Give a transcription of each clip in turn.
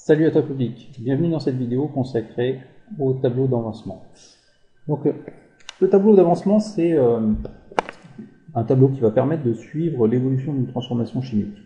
Salut à toi public, bienvenue dans cette vidéo consacrée au tableau d'avancement. Donc le tableau d'avancement c'est un tableau qui va permettre de suivre l'évolution d'une transformation chimique.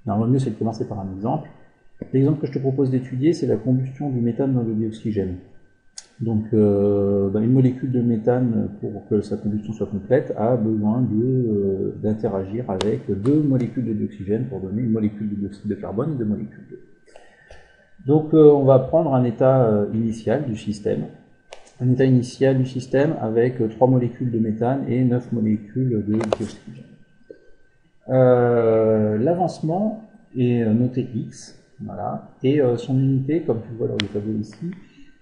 Alors le mieux c'est de commencer par un exemple. L'exemple que je te propose d'étudier c'est la combustion du méthane dans le dioxygène. Donc une molécule de méthane, pour que sa combustion soit complète, a besoin d'interagir avec deux molécules de dioxygène pour donner une molécule de dioxyde de carbone et deux molécules d'eau. Donc on va prendre un état initial du système. Un état initial du système avec 3 molécules de méthane et 9 molécules de dioxygène. L'avancement est noté X, voilà, et son unité, comme tu le vois dans le tableau ici,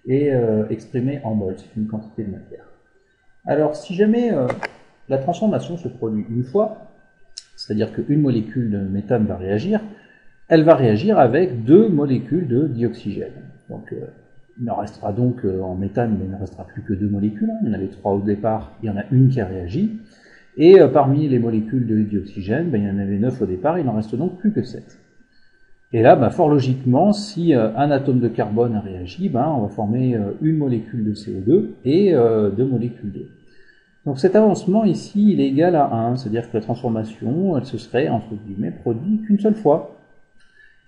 est exprimée en mol, c'est une quantité de matière. Alors si jamais la transformation se produit une fois, c'est-à-dire qu'une molécule de méthane va réagir, elle va réagir avec 2 molécules de dioxygène. Donc il ne restera donc en méthane, mais il ne restera plus que 2 molécules. Il y en avait 3 au départ, il y en a une qui a réagi. Et parmi les molécules de dioxygène, il y en avait 9 au départ, il n'en reste donc plus que 7. Et là, fort logiquement, si un atome de carbone a réagi, on va former une molécule de CO2 et 2 molécules d'eau. Donc cet avancement ici, il est égal à 1, c'est-à-dire que la transformation, elle se serait, entre guillemets, produite qu'une seule fois.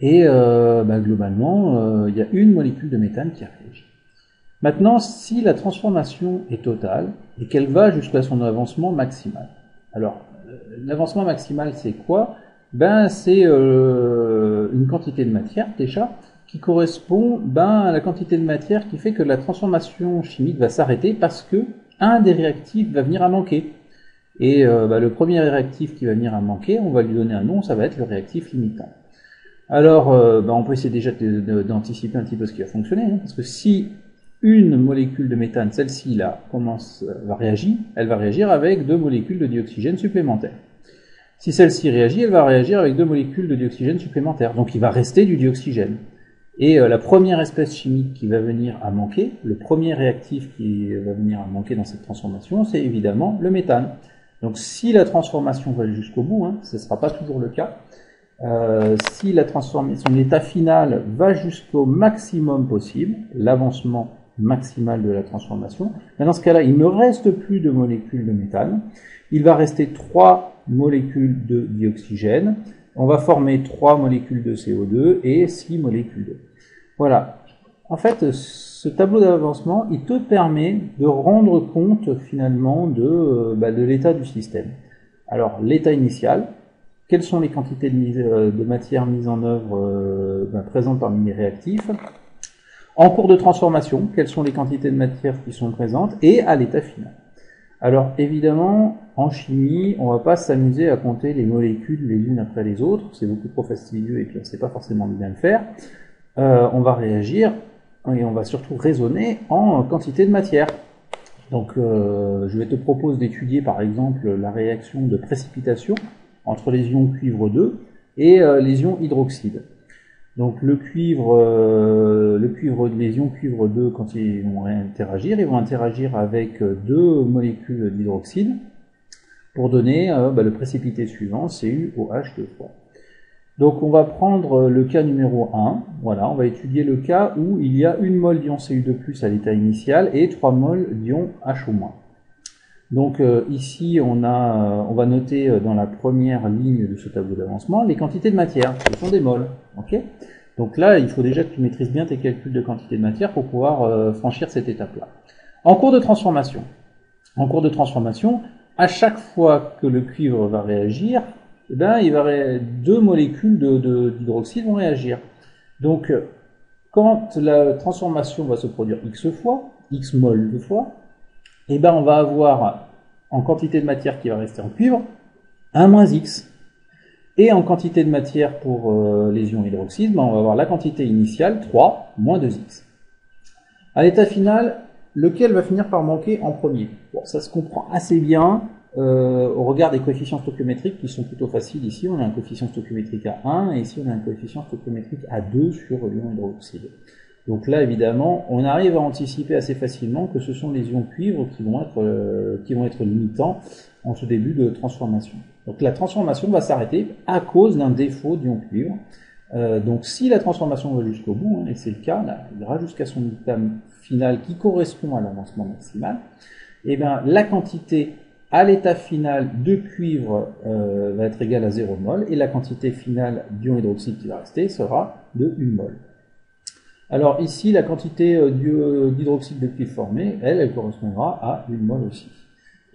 Et globalement, il y a une molécule de méthane qui a réagi. Maintenant, si la transformation est totale et qu'elle va jusqu'à son avancement maximal. Alors, l'avancement maximal, c'est quoi? C'est une quantité de matière, déjà, qui correspond à la quantité de matière qui fait que la transformation chimique va s'arrêter parce que un des réactifs va venir à manquer. Et le premier réactif qui va venir à manquer, on va lui donner un nom, ça va être le réactif limitant. Alors, on peut essayer déjà d'anticiper un petit peu ce qui va fonctionner, parce que si une molécule de méthane, celle-ci là, va réagir, elle va réagir avec 2 molécules de dioxygène supplémentaires. Si celle-ci réagit, elle va réagir avec 2 molécules de dioxygène supplémentaires. Donc il va rester du dioxygène. Et la première espèce chimique qui va venir à manquer, le premier réactif qui va venir à manquer dans cette transformation, c'est évidemment le méthane. Donc si la transformation va jusqu'au bout, ce ne sera pas toujours le cas, si la transformation, l'état final va jusqu'au maximum possible, l'avancement maximal de la transformation, dans ce cas-là, il ne reste plus de molécules de méthane, il va rester 3 molécules de dioxygène, on va former 3 molécules de CO2 et 6 molécules d'eau. Voilà. En fait, ce tableau d'avancement, il te permet de rendre compte finalement de l'état du système. Alors, l'état initial, quelles sont les quantités de matière mises en œuvre présentes parmi les réactifs? En cours de transformation, quelles sont les quantités de matière qui sont présentes? Et à l'état final. Alors évidemment, en chimie, on ne va pas s'amuser à compter les molécules les unes après les autres, c'est beaucoup trop fastidieux et puis on ne sait pas forcément bien le faire. On va réagir et on va surtout raisonner en quantité de matière. Donc je vais te proposer d'étudier par exemple la réaction de précipitation entre les ions cuivre 2 et les ions hydroxyde. Donc les ions cuivre 2, quand ils vont interagir avec 2 molécules d'hydroxyde pour donner le précipité suivant, CuOH2. Donc on va prendre le cas numéro 1, voilà, on va étudier le cas où il y a 1 mol d'ion Cu2+ à l'état initial et 3 mol d'ion HO-. Donc ici on va noter dans la première ligne de ce tableau d'avancement les quantités de matière, ce sont des mols. Okay, donc là il faut déjà que tu maîtrises bien tes calculs de quantité de matière pour pouvoir franchir cette étape-là. En cours de transformation, à chaque fois que le cuivre va réagir, 2 molécules d'hydroxyde vont réagir. Donc quand la transformation va se produire X fois, X mol de fois, on va avoir en quantité de matière qui va rester en cuivre 1 moins X. Et en quantité de matière pour les ions hydroxyde, on va avoir la quantité initiale 3 moins 2X. À l'état final, lequel va finir par manquer en premier? Bon, ça se comprend assez bien au regard des coefficients stoichiométriques qui sont plutôt faciles. Ici, on a un coefficient stoichiométrique à 1 et ici, on a un coefficient stoichiométrique à 2 sur l'ion hydroxyde. Donc là, évidemment, on arrive à anticiper assez facilement que ce sont les ions cuivre qui vont être limitants en ce début de transformation. Donc la transformation va s'arrêter à cause d'un défaut d'ion cuivre. Donc si la transformation va jusqu'au bout, hein, et c'est le cas, là, il ira jusqu'à son état final qui correspond à l'avancement maximal, et bien la quantité à l'état final de cuivre va être égale à 0 mol, et la quantité finale d'ion hydroxyde qui va rester sera de 1 mol. Alors ici, la quantité d'hydroxyde de cuivre formée, elle correspondra à 1 mol aussi.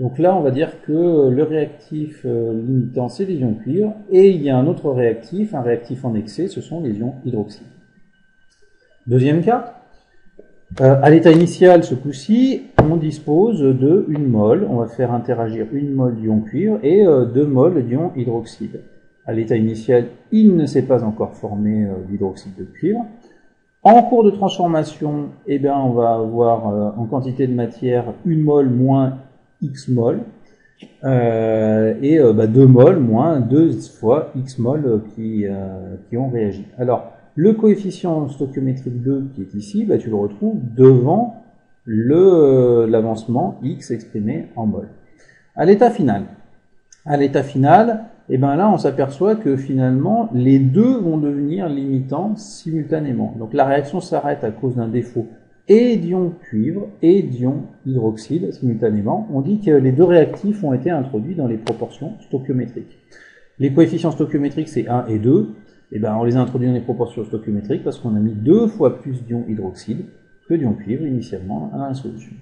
Donc là, on va dire que le réactif limitant, c'est les ions cuivre, et il y a un autre réactif, un réactif en excès, ce sont les ions hydroxyde. Deuxième cas, à l'état initial, ce coup-ci, on dispose de 1 mol, on va faire interagir 1 mol d'ion cuivre et 2 mol d'ion hydroxyde. À l'état initial, il ne s'est pas encore formé d'hydroxyde de cuivre. En cours de transformation, eh bien, on va avoir en quantité de matière 1 mol moins X mol, et 2 mol moins 2 fois X mol qui ont réagi. Alors, le coefficient stoichiométrique 2 qui est ici, tu le retrouves devant l'avancement X exprimé en mol. À l'état final, et ben là on s'aperçoit que finalement les deux vont devenir limitants simultanément. Donc la réaction s'arrête à cause d'un défaut et d'ion cuivre et d'ion hydroxyde simultanément. On dit que les deux réactifs ont été introduits dans les proportions stoichiométriques. Les coefficients stoichiométriques c'est 1 et 2, et ben on les a introduits dans les proportions stoichiométriques parce qu'on a mis 2 fois plus d'ion hydroxyde que d'ion cuivre initialement à la solution.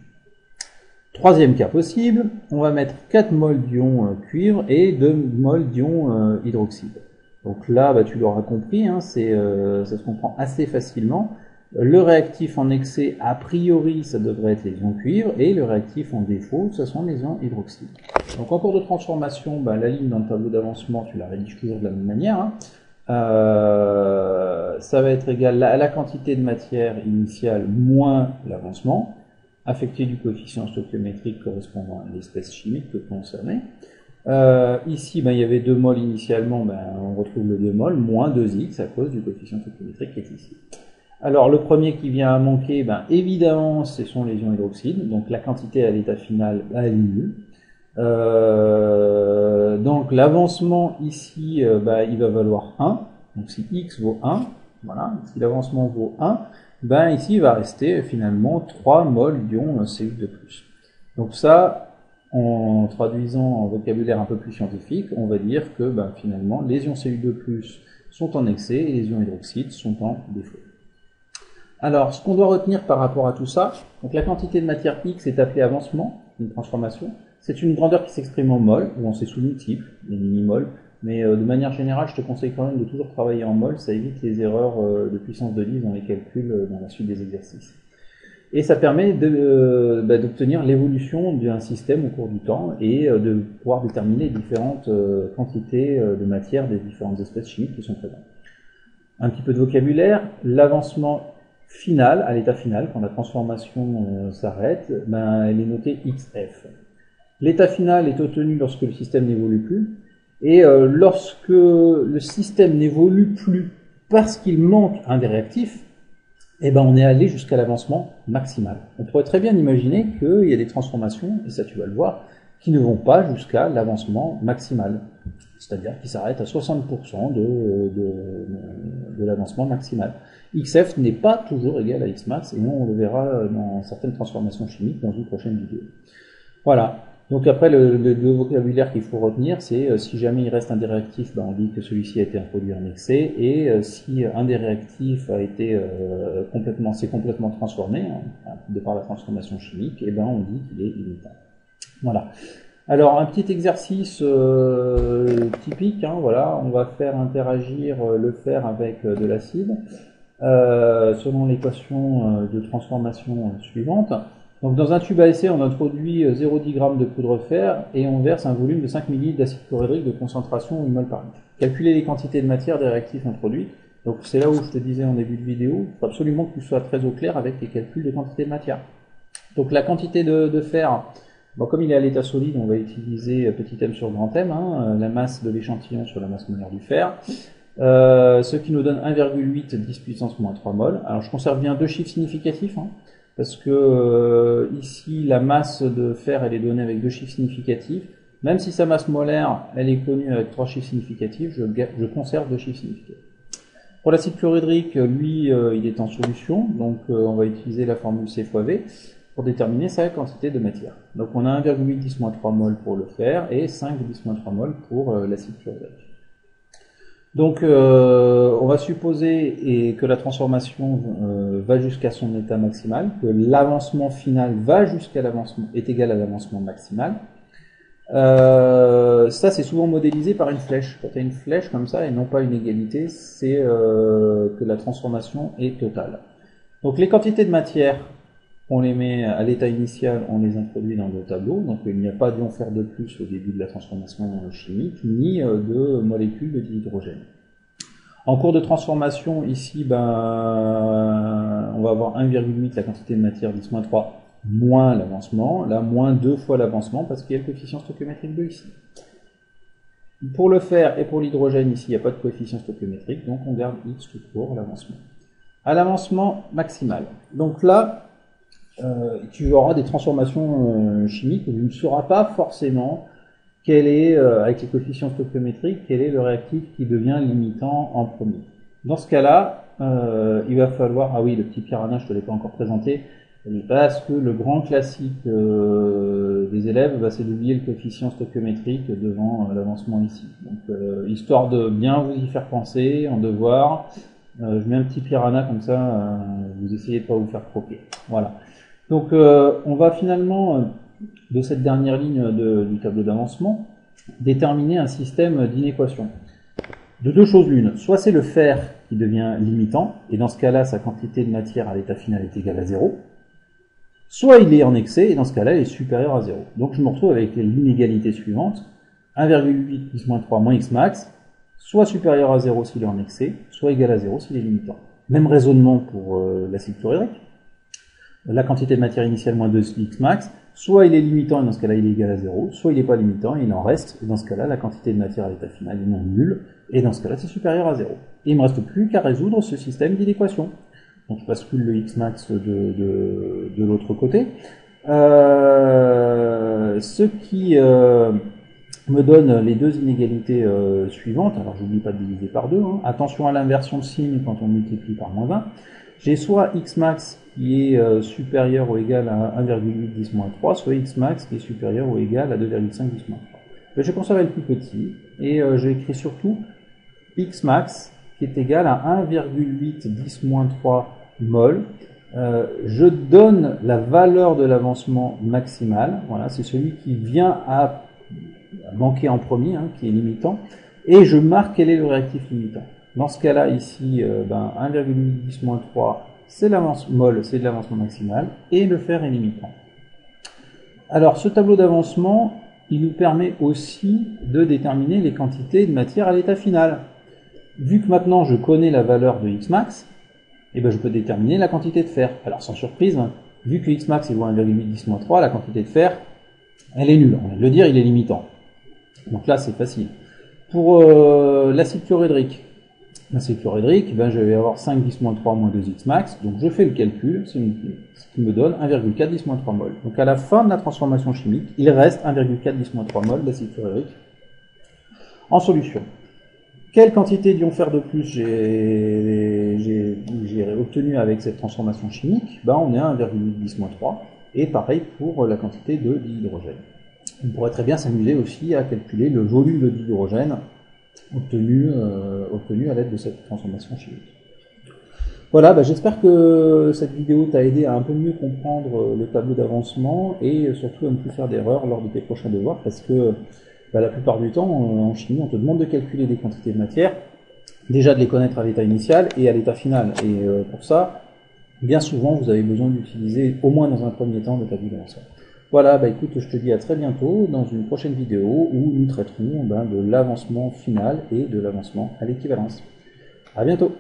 Troisième cas possible, on va mettre 4 mol d'ion cuivre et 2 mol d'ion hydroxyde. Donc là, tu l'auras compris, hein, ça se comprend assez facilement. Le réactif en excès, a priori, ça devrait être les ions cuivre, et le réactif en défaut, ce sont les ions hydroxyde. Donc en cours de transformation, la ligne dans le tableau d'avancement, tu la rédiges toujours de la même manière. Hein. Ça va être égal à la quantité de matière initiale moins l'avancement, affecté du coefficient stoichiométrique correspondant à l'espèce chimique concernée. Ici, il y avait 2 mol initialement, on retrouve le 2 mol, moins 2x à cause du coefficient stoichiométrique qui est ici. Alors, le premier qui vient à manquer, évidemment, ce sont les ions hydroxydes, donc la quantité à l'état final, elle est nulle. Donc, l'avancement ici, il va valoir 1, donc si x vaut 1, voilà, si l'avancement vaut 1, ici il va rester finalement 3 mol d'ion Cu de plus. Donc ça, en traduisant en vocabulaire un peu plus scientifique, on va dire que finalement les ions Cu de plus sont en excès et les ions hydroxydes sont en défaut. Alors, ce qu'on doit retenir par rapport à tout ça, donc la quantité de matière X est appelée avancement, une transformation. C'est une grandeur qui s'exprime en mol, ou en ses sous-multiples, les minimoles. Mais de manière générale, je te conseille quand même de toujours travailler en mol, ça évite les erreurs de puissance de Lise dans les calculs dans la suite des exercices. Et ça permet d'obtenir l'évolution d'un système au cours du temps et de pouvoir déterminer les différentes quantités de matière des différentes espèces chimiques qui sont présentes. Un petit peu de vocabulaire, l'avancement final, à l'état final, quand la transformation s'arrête, elle est notée XF. L'état final est obtenu lorsque le système n'évolue plus. Et lorsque le système n'évolue plus parce qu'il manque un des réactifs, on est allé jusqu'à l'avancement maximal. On pourrait très bien imaginer qu'il y a des transformations, et ça tu vas le voir, qui ne vont pas jusqu'à l'avancement maximal. C'est-à-dire qui s'arrêtent à 60% de l'avancement maximal. XF n'est pas toujours égal à Xmax, et nous on le verra dans certaines transformations chimiques dans une prochaine vidéo. Voilà. Donc après, le vocabulaire qu'il faut retenir, c'est si jamais il reste un des réactifs, on dit que celui-ci a été introduit en excès, et si un des réactifs a été complètement transformé, de par la transformation chimique, on dit qu'il est limitant. Voilà. Alors un petit exercice typique, voilà, on va faire interagir le fer avec de l'acide, selon l'équation de transformation suivante. Donc dans un tube à essai, on introduit 0,10 g de poudre fer et on verse un volume de 5 ml d'acide chlorhydrique de concentration 1 mol par litre. Calculer les quantités de matière des réactifs introduits. Donc c'est là où je te disais en début de vidéo, il faut absolument que tu sois très au clair avec les calculs des quantités de matière. Donc la quantité de fer, comme il est à l'état solide, on va utiliser petit m sur grand M, la masse de l'échantillon sur la masse molaire du fer. Ce qui nous donne 1,8 10 puissance moins 3 mol. Alors je conserve bien deux chiffres significatifs, parce que ici la masse de fer elle est donnée avec deux chiffres significatifs. Même si sa masse molaire elle est connue avec trois chiffres significatifs, je conserve deux chiffres significatifs. Pour l'acide chlorhydrique, lui, il est en solution, donc on va utiliser la formule C fois V pour déterminer sa quantité de matière. Donc on a 1,8 10-3 mol pour le fer et 5 10-3 mol pour l'acide chlorhydrique. Donc on va supposer que la transformation va jusqu'à son état maximal, que l'avancement final est égal à l'avancement maximal. Ça c'est souvent modélisé par une flèche. Quand tu as une flèche comme ça et non pas une égalité, c'est que la transformation est totale. Donc les quantités de matière, on les met à l'état initial, on les introduit dans le tableau, donc il n'y a pas d'ion fer de plus au début de la transformation chimique, ni de molécules de dihydrogène. En cours de transformation, ici, on va avoir 1,8 la quantité de matière 10-3 moins l'avancement, là moins 2 fois l'avancement parce qu'il y a le coefficient stoichiométrique de ici. Pour le fer et pour l'hydrogène, ici, il n'y a pas de coefficient stoichiométrique, donc on garde x tout court, l'avancement. À l'avancement maximal. Donc là, tu auras des transformations chimiques où tu ne sauras pas forcément quel est, avec les coefficients stoichiométriques, quel est le réactif qui devient limitant en premier. Dans ce cas-là, il va falloir... Ah oui, le petit piranha, je ne te l'ai pas encore présenté, parce que le grand classique des élèves, c'est d'oublier le coefficient stoichiométrique devant l'avancement ici. Donc, histoire de bien vous y faire penser en devoir, je mets un petit piranha comme ça, vous essayez de ne pas vous faire croquer. Voilà. Donc on va finalement, de cette dernière ligne du tableau d'avancement, déterminer un système d'inéquation. De deux choses l'une, soit c'est le fer qui devient limitant, et dans ce cas-là, sa quantité de matière à l'état final est égale à 0, soit il est en excès, et dans ce cas-là, il est supérieur à 0. Donc je me retrouve avec l'inégalité suivante, 1,8 10-3 moins x max, soit supérieur à 0 s'il est en excès, soit égal à 0 s'il est limitant. Même raisonnement pour l'acide chlorhydrique. La quantité de matière initiale moins 2x max, soit il est limitant et dans ce cas-là il est égal à 0, soit il n'est pas limitant et il en reste, et dans ce cas-là la quantité de matière à l'état final est non nulle, et dans ce cas-là c'est supérieur à 0. Et il ne me reste plus qu'à résoudre ce système d'inéquation. Donc je bascule le x max de l'autre côté. Ce qui me donne les deux inégalités suivantes, alors j'oublie pas de diviser par 2, hein. Attention à l'inversion de signe quand on multiplie par moins 20. J'ai soit x max qui est supérieur ou égal à 1,8 10-3, soit x max qui est supérieur ou égal à 2,5 10-3. Je vais conserver le plus petit, et j'écris surtout x max qui est égal à 1,8 10-3 mol. Je donne la valeur de l'avancement maximal, voilà, c'est celui qui vient à manquer en premier, hein, qui est limitant, et je marque quel est le réactif limitant. Dans ce cas-là, ici, 1,8 10-3, c'est l'avancement c'est de l'avancement maximal, et le fer est limitant. Alors, ce tableau d'avancement, il nous permet aussi de déterminer les quantités de matière à l'état final. Vu que maintenant je connais la valeur de x max, je peux déterminer la quantité de fer. Alors, sans surprise, hein, vu que x max est vaut 1,8 10-3, la quantité de fer, elle est nulle. On vient de le dire, il est limitant. Donc là, c'est facile. Pour l'acide chlorhydrique, je vais avoir 5 10-3 moins 2x max, donc je fais le calcul, ce qui me donne 1,4 10-3 mol. Donc à la fin de la transformation chimique, il reste 1,4 10-3 mol d'acide chlorhydrique en solution. Quelle quantité d'ion fer de plus j'ai obtenu avec cette transformation chimique? On est à 1,8 10-3, et pareil pour la quantité de dihydrogène. On pourrait très bien s'amuser aussi à calculer le volume de dihydrogène obtenu à l'aide de cette transformation chimique. Voilà, j'espère que cette vidéo t'a aidé à un peu mieux comprendre le tableau d'avancement et surtout à ne plus faire d'erreurs lors de tes prochains devoirs, parce que la plupart du temps, en chimie, on te demande de calculer des quantités de matière, déjà de les connaître à l'état initial et à l'état final. Et pour ça, bien souvent, vous avez besoin d'utiliser, au moins dans un premier temps, le tableau d'avancement. Voilà, écoute, je te dis à très bientôt dans une prochaine vidéo où nous traiterons de l'avancement final et de l'avancement à l'équivalence. À bientôt!